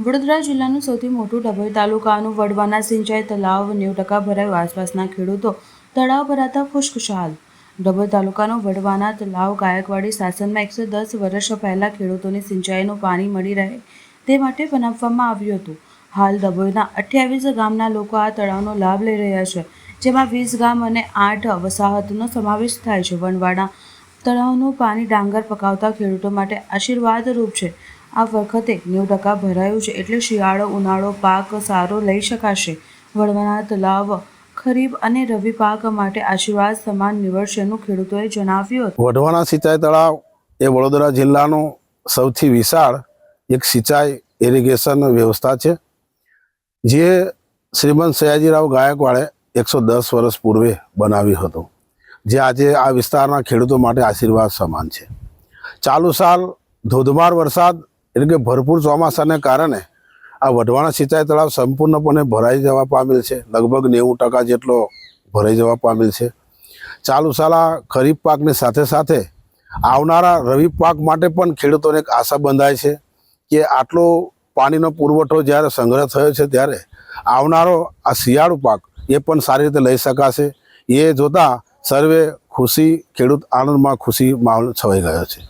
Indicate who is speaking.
Speaker 1: વડોદરા જિલ્લાનું સૌથી મોટું ડભોઈ તાલુકાનું વડવાના સિંચાઈ તળાવ 90% ભરાયું. આસપાસના ખેડૂતો તળાવ ભરાતા ખુશખુશાલ. ડભોઈ તાલુકાનું વડવાના તળાવ ગાયકવાડી શાસનમાં 110 વર્ષ પહેલા ખેડૂતોને સિંચાઈનું પાણી મળી રહે તે માટે બનાવવામાં આવ્યું હતું. હાલ ડભોઈના 28 ગામના લોકો આ તળાવનો લાભ લઈ રહ્યા છે, જેમાં 20 ગામ અને 8 વસાહતનો સમાવેશ થાય છે. વડવાના તળાવનું પાણી ડાંગર પકાવતા ખેડૂતો માટે આશીર્વાદરૂપ છે. આ વખતે 90% ભરાયું છે, એટલે શિયાળો ઉનાળો પાક સારો લઈ શકાશે. વડવાના તળાવ ખરીફ અને રવિ પાક માટે આશીર્વાદ સમાન નીવડશેનું ખેડૂતોએ જણાવ્યું હતું.
Speaker 2: વડવાના સિંચાઈ તળાવ એ વડોદરા જિલ્લાનું સૌથી વિશાળ એક સિંચાઈ ઇરિગેશન વ્યવસ્થા છે, જે શ્રીમંત સયાજીરાવ ગાયકવાડે 110 વર્ષ પૂર્વે બનાવ્યું હતું, જે આજે આ વિસ્તારના ખેડૂતો માટે આશીર્વાદ સમાન છે. ચાલુ સાલ ધોધમાર વરસાદ એટલે કે ભરપૂર ચોમાસાને કારણે આ વઢવાણા સિંચાઈ તળાવ સંપૂર્ણપણે ભરાઈ જવા પામેલ છે. લગભગ 90% જેટલો ભરાઈ જવા પામેલ છે. ચાલુ સાલ આ ખરીફ પાકની સાથે સાથે આવનારા રવિ પાક માટે પણ ખેડૂતોને એક આશા બંધાય છે કે આટલો પાણીનો પુરવઠો જ્યારે સંગ્રહ થયો છે, ત્યારે આવનારો આ શિયાળુ પાક એ પણ સારી રીતે લઈ શકાશે. એ જોતાં સર્વે ખુશી, ખેડૂત આનંદમાં ખુશી માહોલ છવાઈ ગયો છે.